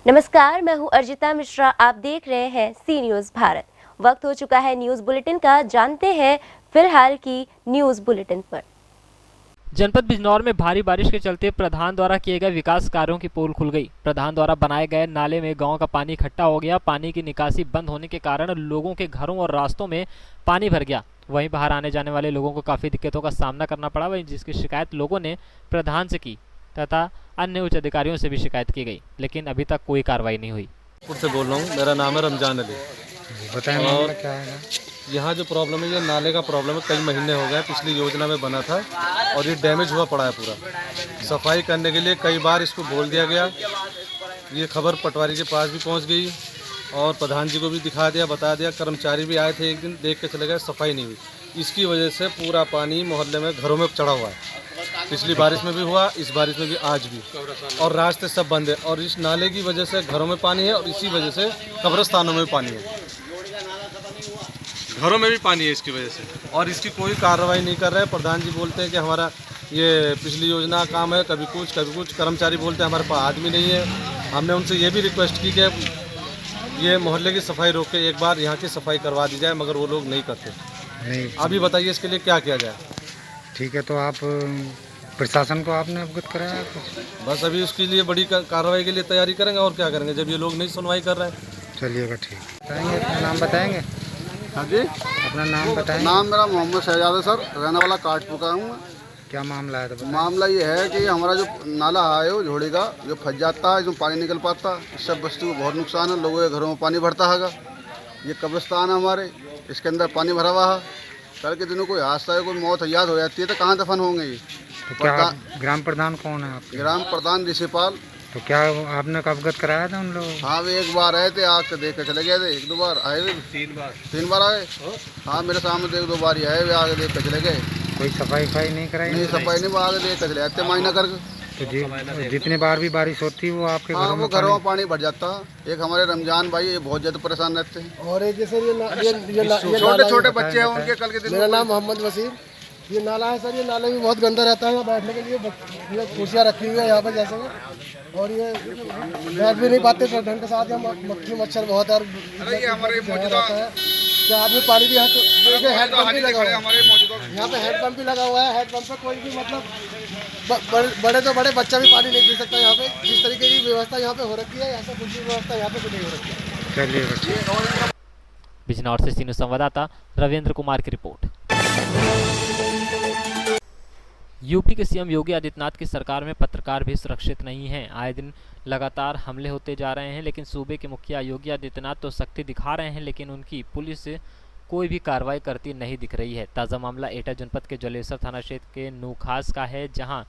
नमस्कार, मैं हूं अर्जिता मिश्रा। आप देख रहे हैं सी न्यूज़ भारत। वक्त हो चुका है न्यूज़ बुलेटिन का। जानते हैं फिलहाल की न्यूज़ बुलेटिन पर। जनपद बिजनौर में भारी बारिश के चलते प्रधान द्वारा किए गए विकास कार्यों की पोल खुल गई। प्रधान द्वारा बनाए गए नाले में गांव का पानी इकट्ठा हो गया। पानी की निकासी बंद होने के कारण लोगों के घरों और रास्तों में पानी भर गया। वहीं बाहर आने जाने वाले लोगों को काफी दिक्कतों का सामना करना पड़ा, वहीं जिसकी शिकायत लोगों ने प्रधान से की तथा अन्य उच्च अधिकारियों से भी शिकायत की गई, लेकिन अभी तक कोई कार्रवाई नहीं हुई। से बोल रहा हूँ, मेरा नाम है रमजान अली। बताएं मामला क्या है? यहाँ जो प्रॉब्लम है, ये नाले का प्रॉब्लम है। कई महीने हो गए, पिछली योजना में बना था और ये डैमेज हुआ पड़ा है पूरा। सफाई करने के लिए कई बार इसको बोल दिया गया। ये खबर पटवारी के पास भी पहुँच गई और प्रधान जी को भी दिखा दिया, बता दिया। कर्मचारी भी आए थे, एक दिन देख के चले गए, सफाई नहीं हुई। इसकी वजह से पूरा पानी मोहल्ले में घरों में चढ़ा हुआ है। पिछली बारिश में भी हुआ, इस बारिश में भी, आज भी। और रास्ते सब बंद है और इस नाले की वजह से घरों में पानी है और इसी वजह से कब्रिस्तानों में भी पानी है, घरों में भी पानी है इसकी वजह से। और इसकी कोई कार्रवाई नहीं कर रहे हैं। प्रधान जी बोलते हैं कि हमारा ये पिछली योजना का काम है, कभी कुछ। कर्मचारी बोलते हैं हमारे पास आदमी नहीं है। हमने उनसे ये भी रिक्वेस्ट की कि ये मोहल्ले की सफाई रोक के एक बार यहाँ की सफाई करवा दी जाए, मगर वो लोग नहीं करते। नहीं, अभी बताइए इसके लिए क्या किया जाए। ठीक है, तो आप प्रशासन को आपने अवगत कराया कुछ? बस अभी उसके लिए बड़ी कार्रवाई के लिए तैयारी करेंगे और क्या करेंगे जब ये लोग नहीं सुनवाई कर रहे हैं। चलिएगा, ठीक। बताएंगे अपना नाम बताएंगे? हाँ जी, अपना नाम बताएंगे। नाम मेरा मोहम्मद शहजाद है सर, रहने वाला काटपुर का हूँ। क्या मामला है? तो मामला ये है कि हमारा जो नाला है वो झोड़ी का जो फंस जाता है, इसमें पानी निकल पाता। इस सब बस्ती को बहुत नुकसान है, लोगों के घरों में पानी भरता है। ये कब्रिस्तान है हमारे, इसके अंदर पानी भरा हुआ है। कल के दिनों कोई हादसा है, कोई मौत याद हो जाती है तो कहाँ दफन होंगे ये? तो क्या ग्राम प्रधान कौन है आपके? ग्राम प्रधान ऋषिपाल। तो क्या आपने अवगत कराया था उन लोगों? हाँ, वे एक बार आए थे, आग के देख के चले गए थे। एक दो बार आए थे, तीन बार आए। हाँ, मेरे सामने एक दो बार ही आए, वे आगे देख के चले गए। कोई सफाई नहीं कराई? नहीं, सफाई नहीं, वो आगे देख के चले जाते मायना करके। तो जितने बार भी बारिश होती है वो आपके हाँ, घरों वो में घरों में पानी भर जाता है। एक हमारे रमजान भाई, ये बहुत ज़्यादा परेशान रहते हैं। और ये जैसे ये छोटे छोटे बच्चे हैं उनके। कल के दिन मेरा नाम मोहम्मद वसीम। ये नाला है सर, ये नाले में बहुत गंदा रहता है। यहाँ बैठने के लिए ये कुर्सियाँ रखी हुई है यहाँ पर जैसे, और ये बैठ भी नहीं पाते ढंग के साथ। यहाँ मक्खी मच्छर बहुत है, रहता है। क्या आदमी पानी भी हेड पंप भी लगा हुआ है यहाँ पे। हेड पंप भी लगा हुआ है। हेड पंप पे कोई भी मतलब बड़े तो बड़े बच्चा भी पानी नहीं पी सकता यहाँ पे। जिस तरीके की व्यवस्था यहाँ पे हो रखी है, ऐसा कुछ भी व्यवस्था यहाँ पे नहीं हो रखी है। चलिए। बिजनौर से सी न्यूज़ संवाददाता रविंद्र कुमार की रिपोर्ट। यूपी के सीएम योगी आदित्यनाथ की सरकार में पत्रकार भी सुरक्षित नहीं हैं। आए दिन लगातार हमले होते जा रहे हैं, लेकिन सूबे के मुखिया योगी आदित्यनाथ तो सख्ती दिखा रहे हैं, लेकिन उनकी पुलिस कोई भी कार्रवाई करती नहीं दिख रही है। ताज़ा मामला एटा जनपद के जलेसर थाना क्षेत्र के नूखास का है, जहां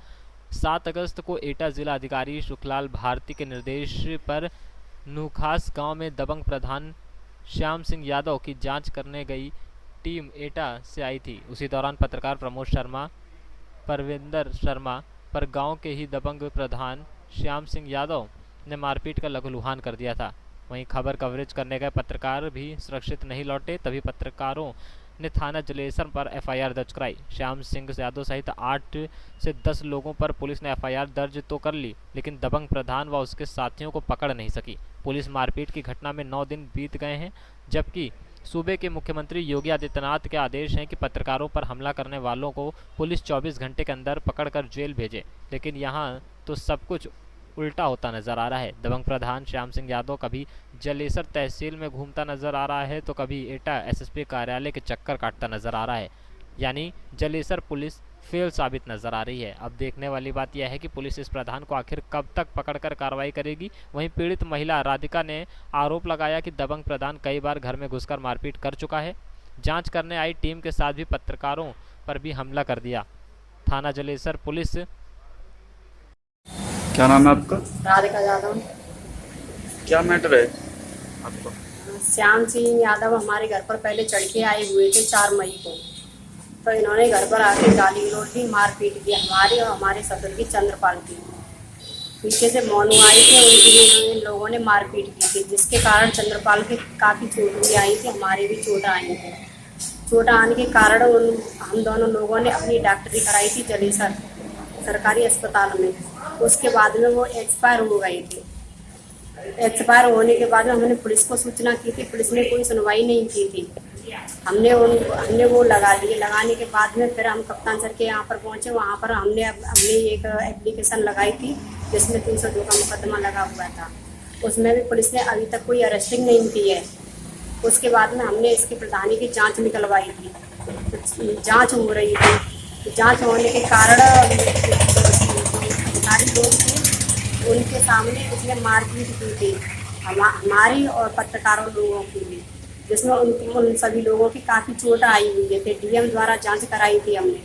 7 अगस्त को एटा जिला अधिकारी सुखलाल भारती के निर्देश पर नूखास गांव में दबंग प्रधान श्याम सिंह यादव की जांच करने गई टीम एटा से आई थी। उसी दौरान पत्रकार प्रमोद शर्मा, परविंदर शर्मा पर गांव के ही दबंग प्रधान श्याम सिंह यादव ने मारपीट कर लहूलुहान कर दिया था। वहीं खबर कवरेज करने गए पत्रकार भी सुरक्षित नहीं लौटे। तभी पत्रकारों ने थाना जलेसर पर एफआईआर दर्ज कराई। श्याम सिंह यादव सहित 8 से 10 लोगों पर पुलिस ने एफआईआर दर्ज तो कर ली, लेकिन दबंग प्रधान व उसके साथियों को पकड़ नहीं सकी। पुलिस मारपीट की घटना में 9 दिन बीत गए हैं, जबकि सूबे के मुख्यमंत्री योगी आदित्यनाथ के आदेश हैं कि पत्रकारों पर हमला करने वालों को पुलिस 24 घंटे के अंदर पकड़कर जेल भेजे, लेकिन यहां तो सब कुछ उल्टा होता नजर आ रहा है। दबंग प्रधान श्याम सिंह यादव कभी जलेसर तहसील में घूमता नजर आ रहा है तो कभी एटा एसएसपी कार्यालय के चक्कर काटता नजर आ रहा है। यानी जलेसर पुलिस फेल साबित नजर आ रही है। अब देखने वाली बात यह है कि पुलिस इस प्रधान को आखिर कब तक पकड़कर कार्रवाई करेगी। वहीं पीड़ित महिला राधिका ने आरोप लगाया कि दबंग प्रधान कई बार घर में घुसकर मारपीट कर चुका है। जांच करने आई टीम के साथ भी पत्रकारों पर भी हमला कर दिया। थाना जलेसर पुलिस। क्या नाम है आपका? राधिका यादव। क्या मैटर है आपका? श्याम सिंह यादव हमारे घर पर पहले चढ़ के आए हुए थे 4 मई को। तो इन्होंने घर पर आके गाली गलौज की, मारपीट की हमारी और हमारे ससुर की चंद्रपाल की। पीछे से मोनू आई थी, उनकी इन लोगों ने मारपीट की थी, जिसके कारण चंद्रपाल की काफ़ी चोट भी आई थी, हमारे भी चोट आई थी। चोट आने के कारण हम दोनों लोगों ने अपनी डॉक्टरी कराई थी जलेसर सरकारी अस्पताल में। उसके बाद में वो एक्सपायर हो गई थी। एक्सपायर होने के बाद में हमने पुलिस को सूचना की थी, पुलिस ने कोई सुनवाई नहीं की थी। हमने वो लगा लिए। लगाने के बाद में फिर हम कप्तान सर के यहाँ पर पहुँचे। वहाँ पर हमने एक एप्लीकेशन लगाई थी जिसमें 302 का मुकदमा लगा हुआ था। उसमें भी पुलिस ने अभी तक कोई अरेस्टिंग नहीं की है। उसके बाद में हमने इसकी प्रधानी की जांच निकलवाई थी, तो जांच हो रही थी। जांच होने के कारण अधिकारी लोग थे, उनके सामने उसने मारपीट की थी हमारी और पत्रकारों लोगों की भी, जिसमें उन सभी लोगों की काफ़ी चोट आई हुई है। डीएम द्वारा जांच कराई थी हमने,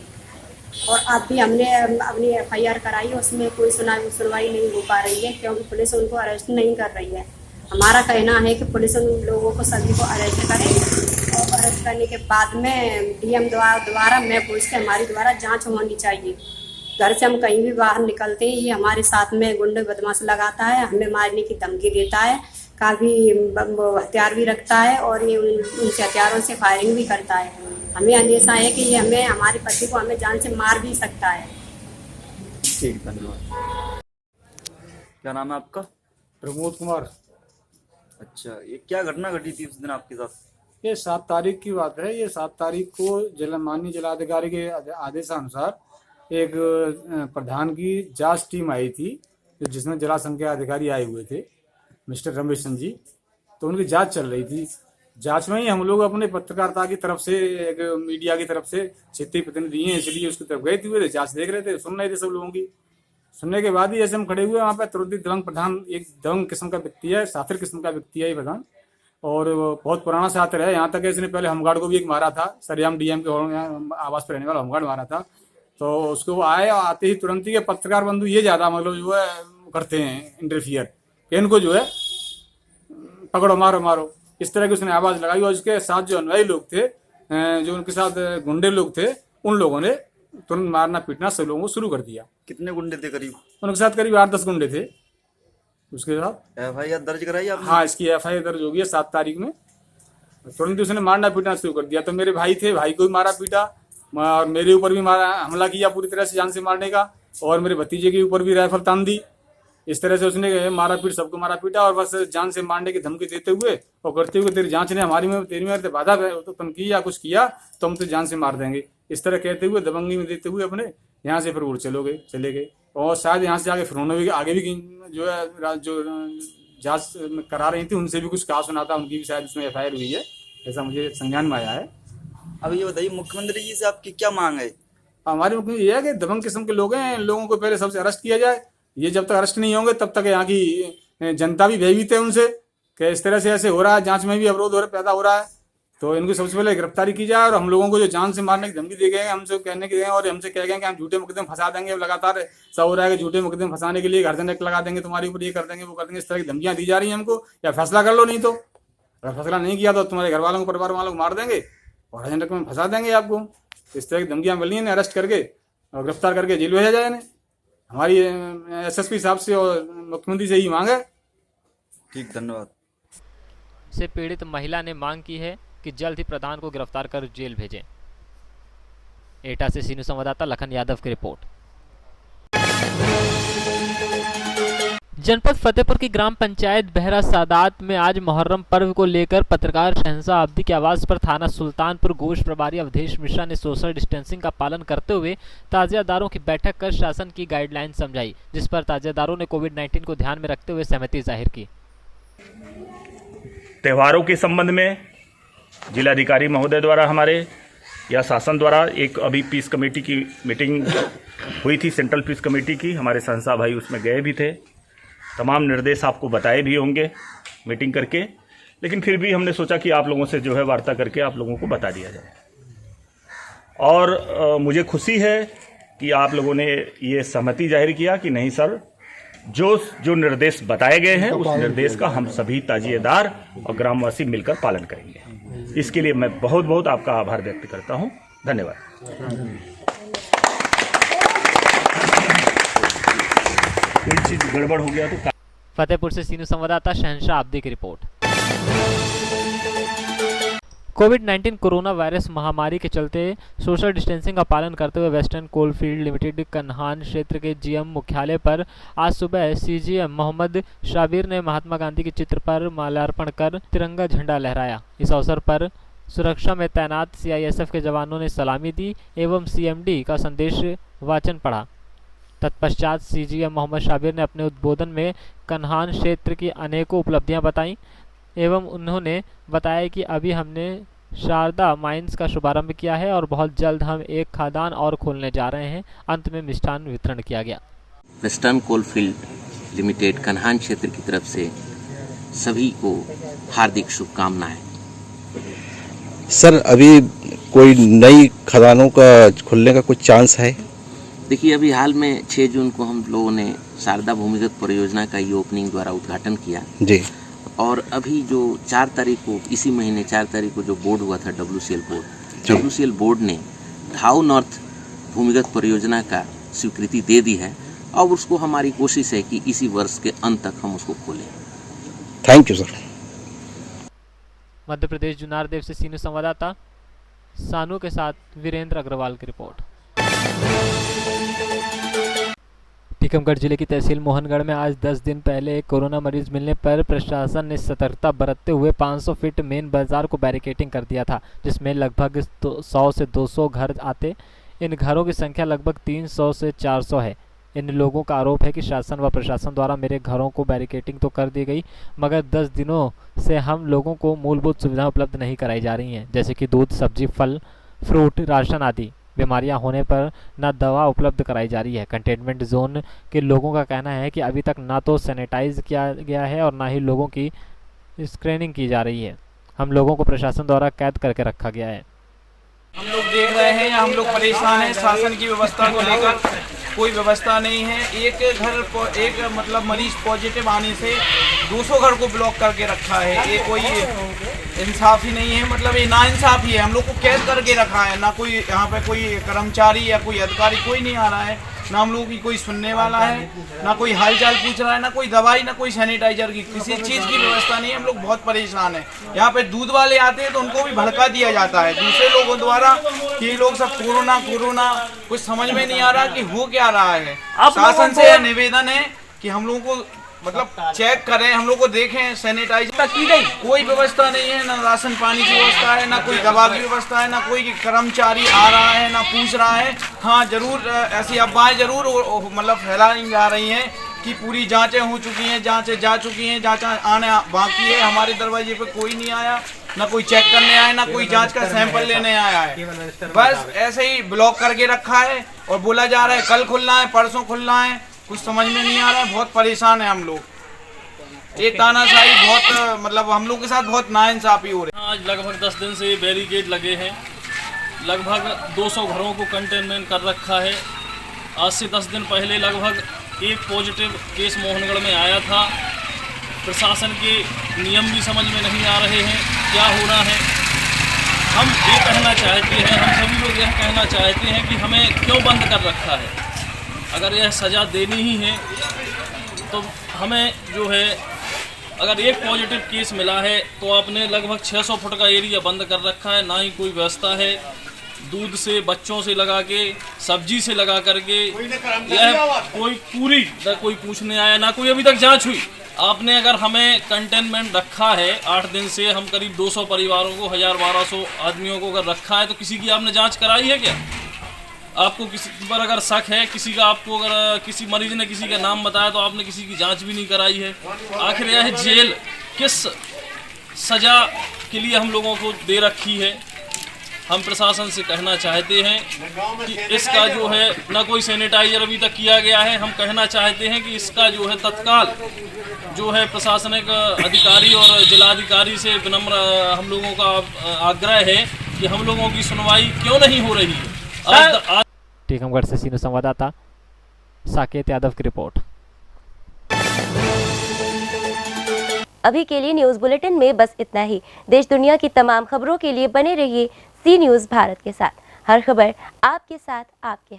और अब भी हमने अपनी FIR कराई, उसमें कोई सुनवाई नहीं हो पा रही है क्योंकि पुलिस उनको अरेस्ट नहीं कर रही है। हमारा कहना है कि पुलिस उन लोगों को सभी को अरेस्ट करे, और अरेस्ट करने के बाद में डीएम द्वारा मैं पूछ के हमारी द्वारा जांच होनी चाहिए। घर से हम कहीं भी बाहर निकलते हैं ये हमारे साथ में गुंडे बदमाश लगाता है, हमें मारने की धमकी देता है, काफ़ी हथियार भी रखता है, और ये उनसे हथियारों से फायरिंग भी करता है। हमें अंदेशा है कि ये हमारे पति को हमें जान से मार भी सकता है। ठीक, धन्यवाद। क्या नाम है आपका? प्रमोद कुमार। अच्छा, ये क्या घटना घटी थी उस दिन आपके साथ? ये 7 तारीख की बात है। ये 7 तारीख को माननीय जिलाधिकारी के आदेशानुसार एक प्रधान की जांच टीम आई थी, जिसमें जिला संघ के अधिकारी आए हुए थे, मिस्टर रमेश सिंह जी। तो उनकी जांच चल रही थी। जांच में ही हम लोग अपने पत्रकारिता की तरफ से, एक मीडिया की तरफ से क्षेत्रीय प्रतिनिधि हैं, इसलिए उसकी तरफ गए थे, जांच देख रहे थे, सुन रहे थे सब लोगों की। सुनने के बाद ही जैसे हम खड़े हुए वहाँ पे तुरंत ही दबंग प्रधान, एक दबंग किस्म का व्यक्ति है, साथर किस्म का व्यक्ति है ये प्रधान, और बहुत पुराना साथर है। यहाँ तक इसने पहले होमगार्ड को भी एक मारा था, सरियाम डीएम के आवास पर रहने वाला होमगार्ड मारा था। तो उसको आए, आते ही तुरंत ही पत्रकार बंधु ये ज्यादा मतलब जो है करते हैं इंटरफियर, कि इनको जो है पकड़ो, मारो मारो, इस तरह की उसने आवाज लगाई। और उसके साथ जो अनुयायी लोग थे, जो उनके साथ गुंडे लोग थे, उन लोगों ने तुरंत मारना पीटना सब लोगों को शुरू कर दिया। कितने गुंडे थे करीब? उनके साथ करीब 8-10 गुंडे थे। उसके साथ FIR दर्ज कराई आपने? हाँ, इसकी FIR दर्ज हो गई है 7 तारीख में। तुरंत ही उसने मारना पीटना शुरू कर दिया। तो मेरे भाई थे, भाई को भी मारा पीटा, और मेरे ऊपर भी मारा, हमला किया पूरी तरह से जान से मारने का, और मेरे भतीजे के ऊपर भी राइफल तान दी। इस तरह से उसने मारा पीट, सबको मारा पीटा, और बस जान से मारने की धमकी देते हुए और करते हुए, तेरी जांच ने तेरी में बाधा उत्पन्न की या कुछ किया तो हम तो जान से मार देंगे, इस तरह कहते हुए दबंगी में देते हुए अपने यहाँ से फिर उड़ चले गए। और शायद यहाँ से आगे फिर उन्होंने आगे भी जो है जो जांच करा रही थी उनसे भी कुछ कहा सुना था, उनकी भी शायद इसमें FIR हुई है, ऐसा मुझे संज्ञान में आया है। अब ये बताइए, मुख्यमंत्री जी से आपकी क्या मांग है? हमारी मुख्यमंत्री ये है कि दबंग किस्म के लोग हैं, इन लोगों को पहले सबसे अरेस्ट किया जाए। ये जब तक अरेस्ट नहीं होंगे तब तक यहाँ की जनता भी भयभीत है उनसे, कि इस तरह से ऐसे हो रहा है, जांच में भी अवरोध पैदा हो रहा है। तो इनको सबसे पहले गिरफ्तारी की जाए, और हम लोगों को जो जान से मारने की धमकी दी गई है, हमसे कहने की और हमसे कह गए कि हम झूठे मुकदमे फंसा देंगे, लगातार ऐसा हो रहा है कि झूठे मुकदमे फंसाने के लिए घर जनक लगा देंगे, तुम्हारे ऊपर ये कर देंगे, वो कर देंगे, इस तरह की धमकियां दी जा रही हैं हमको। या फैसला कर लो, नहीं तो अगर फैसला नहीं किया तो तुम्हारे घर वालों को, परिवार वालों को मार देंगे और घर जनक में फंसा देंगे आपको। इस तरह की धमकियां मिली हैं, अरेस्ट करके और गिरफ्तार करके जेल भेजा जाए इन्हें। हमारी SSP साहब से और मुख्यमंत्री से ही मांग है। ठीक, धन्यवाद। से पीड़ित महिला ने मांग की है कि जल्द ही प्रधान को गिरफ्तार कर जेल भेजें। एटा से सीनियर संवाददाता लखन यादव की रिपोर्ट। जनपद फतेहपुर की ग्राम पंचायत बहरा सादात में आज मुहर्रम पर्व को लेकर पत्रकार शहंशाह अब्दी के आवास पर थाना सुल्तानपुर गोश्त प्रभारी अवधेश मिश्रा ने सोशल डिस्टेंसिंग का पालन करते हुए ताजियादारों की बैठक कर शासन की गाइडलाइन समझाई, जिस पर ताजियादारों ने कोविड-19 को ध्यान में रखते हुए सहमति जाहिर की। त्योहारों के संबंध में जिलाधिकारी महोदय द्वारा हमारे या शासन द्वारा एक अभी पीस कमेटी की मीटिंग हुई थी, सेंट्रल पीस कमेटी की। हमारे शहंशाह भाई उसमें गए भी थे, तमाम निर्देश आपको बताए भी होंगे मीटिंग करके, लेकिन फिर भी हमने सोचा कि आप लोगों से जो है वार्ता करके आप लोगों को बता दिया जाए। और मुझे खुशी है कि आप लोगों ने ये सहमति जाहिर किया कि नहीं सर, जो निर्देश बताए गए हैं उस निर्देश का हम सभी ताजिएदार और ग्रामवासी मिलकर पालन करेंगे। इसके लिए मैं बहुत बहुत आपका आभार व्यक्त करता हूं। धन्यवाद। कोई चीज गड़बड़ हो गया तो। फतेहपुर से सीनियर संवाददाता शहंशाह अब्दी की रिपोर्ट। कोविड-19 कोरोना वायरस महामारी के चलते सोशल डिस्टेंसिंग का पालन करते हुए वेस्टर्न कोलफील्ड लिमिटेड कन्हान क्षेत्र के जीएम मुख्यालय पर आज सुबह सीजीएम मोहम्मद शाबिर ने महात्मा गांधी के चित्र पर माल्यार्पण कर तिरंगा झंडा लहराया। इस अवसर पर सुरक्षा में तैनात सीआईएसएफ के जवानों ने सलामी दी एवं सीएमडी का संदेश वाचन पढ़ा। तत्पश्चात सीजीएम मोहम्मद शाबिर ने अपने उद्बोधन में कन्हान क्षेत्र की अनेकों उपलब्धियां बताईं एवं उन्होंने बताया कि अभी हमने शारदा माइंस का शुभारंभ किया है और बहुत जल्द हम एक खादान और खोलने जा रहे हैं। अंत में मिष्ठान वितरण किया गया। वेस्टर्न कोलफील्ड लिमिटेड कन्हान क्षेत्र की तरफ से सभी को हार्दिक शुभकामनाएं। सर, अभी कोई नई खदानों का खुलने का कुछ चांस है? देखिए, अभी हाल में 6 जून को हम लोगों ने शारदा भूमिगत परियोजना का ये ओपनिंग द्वारा उद्घाटन किया जी। और अभी जो 4 तारीख को, इसी महीने 4 तारीख को जो बोर्ड हुआ था WCL बोर्ड ने धाऊ नॉर्थ भूमिगत परियोजना का स्वीकृति दे दी है और उसको हमारी कोशिश है कि इसी वर्ष के अंत तक हम उसको खोलें। Thank you sir. Madhya Pradesh Junardeo से सीनियर संवाददाता सानू के साथ वीरेंद्र अग्रवाल की रिपोर्ट। टीकमगढ़ जिले की तहसील मोहनगढ़ में आज 10 दिन पहले एक कोरोना मरीज मिलने पर प्रशासन ने सतर्कता बरतते हुए 500 फीट मेन बाजार को बैरिकेडिंग कर दिया था, जिसमें लगभग 100 से 200 घर आते। इन घरों की संख्या लगभग 300 से 400 है। इन लोगों का आरोप है कि शासन व प्रशासन द्वारा मेरे घरों को बैरिकेडिंग तो कर दी गई, मगर 10 दिनों से हम लोगों को मूलभूत सुविधाएं उपलब्ध नहीं कराई जा रही हैं, जैसे कि दूध, सब्जी, फल, फ्रूट, राशन आदि। बीमारियां होने पर न दवा उपलब्ध कराई जा रही है। कंटेनमेंट जोन के लोगों का कहना है कि अभी तक ना तो सैनिटाइज किया गया है और ना ही लोगों की स्क्रीनिंग की जा रही है। हम लोगों को प्रशासन द्वारा कैद करके रखा गया है। हम लोग देख रहे हैं, हम लोग परेशान हैं। शासन की व्यवस्था को लेकर कोई व्यवस्था नहीं है। एक मतलब मरीज पॉजिटिव आने से 200 घर को ब्लॉक करके रखा है। ये कोई इंसाफ ही नहीं है, मतलब ये नाइंसाफी है। हम लोग को कैद करके रखा है। ना कोई यहाँ पे कोई कर्मचारी या कोई अधिकारी कोई नहीं आ रहा है, ना हम लोगों की कोई सुनने वाला है, ना कोई हालचाल पूछ रहा है, ना कोई दवाई, ना कोई सैनिटाइजर की, किसी चीज़ की व्यवस्था नहीं है। हम लोग बहुत परेशान हैं। यहाँ पे दूध वाले आते हैं तो उनको भी भड़का दिया जाता है दूसरे लोगों द्वारा कि ये लोग सब कोरोना कोरोना, कुछ समझ में नहीं आ रहा कि हो क्या रहा है। शासन से निवेदन है कि हम लोगों को मतलब चेक करें, हम लोग को देखें, सैनिटाइजर की गई कोई व्यवस्था नहीं है। ना राशन पानी की व्यवस्था है, ना कोई दवा की व्यवस्था है, ना कोई कर्मचारी आ रहा है, ना पूछ रहा है। हाँ, जरूर ऐसी अफवाहें जरूर मतलब फैलाई जा रही हैं कि पूरी जांचें हो चुकी हैं, जांचें जा चुकी हैं, जांच आने बाकी है। हमारे दरवाजे पे कोई नहीं आया, ना कोई चेक करने आया, ना कोई जांच का सैंपल लेने आया है। बस ऐसे ही ब्लॉक करके रखा है और बोला जा रहा है कल खुलना है, परसों खुलना है। कुछ समझ में नहीं आ रहा है। बहुत परेशान है हम लोग। ये तानाशाही बहुत मतलब हम लोग के साथ बहुत नाइंसाफी हो रही है। आज लगभग 10 दिन से बैरिकेड लगे हैं। लगभग 200 घरों को कंटेनमेंट कर रखा है। आज से 10 दिन पहले लगभग एक पॉजिटिव केस मोहनगढ़ में आया था। प्रशासन के नियम भी समझ में नहीं आ रहे हैं, क्या हो रहा है। हम ये कहना चाहते हैं, हम सभी लोग यह कहना चाहते हैं कि हमें क्यों बंद कर रखा है। अगर यह सज़ा देनी ही है तो हमें जो है, अगर एक पॉजिटिव केस मिला है तो आपने लगभग 600 फुट का एरिया बंद कर रखा है। ना ही कोई व्यवस्था है, दूध से, बच्चों से लगा के, सब्जी से लगा करके, यह कोई पूरी ना कोई पूछने आया, ना कोई अभी तक जांच हुई। आपने अगर हमें कंटेनमेंट रखा है 8 दिन से, हम करीब 200 परिवारों को, 1000-1200 आदमियों को अगर रखा है तो किसी की आपने जाँच कराई है क्या? आपको किसी पर अगर शक है, किसी का, आपको अगर किसी मरीज ने किसी का नाम बताया तो आपने किसी की जांच भी नहीं कराई है। आखिर यह जेल किस सज़ा के लिए हम लोगों को दे रखी है? हम प्रशासन से कहना चाहते हैं कि इसका जो है ना कोई सैनिटाइजर अभी तक किया गया है। हम कहना चाहते हैं कि इसका जो है तत्काल जो है प्रशासनिक अधिकारी और जिलाधिकारी से विनम्र हम लोगों का आग्रह है कि हम लोगों की सुनवाई क्यों नहीं हो रही है। टीकमगढ़ से सीनियर संवाददाता साकेत यादव की रिपोर्ट। अभी के लिए न्यूज़ बुलेटिन में बस इतना ही। देश दुनिया की तमाम खबरों के लिए बने रहिए सी न्यूज़ भारत के साथ। हर खबर आपके साथ, आपके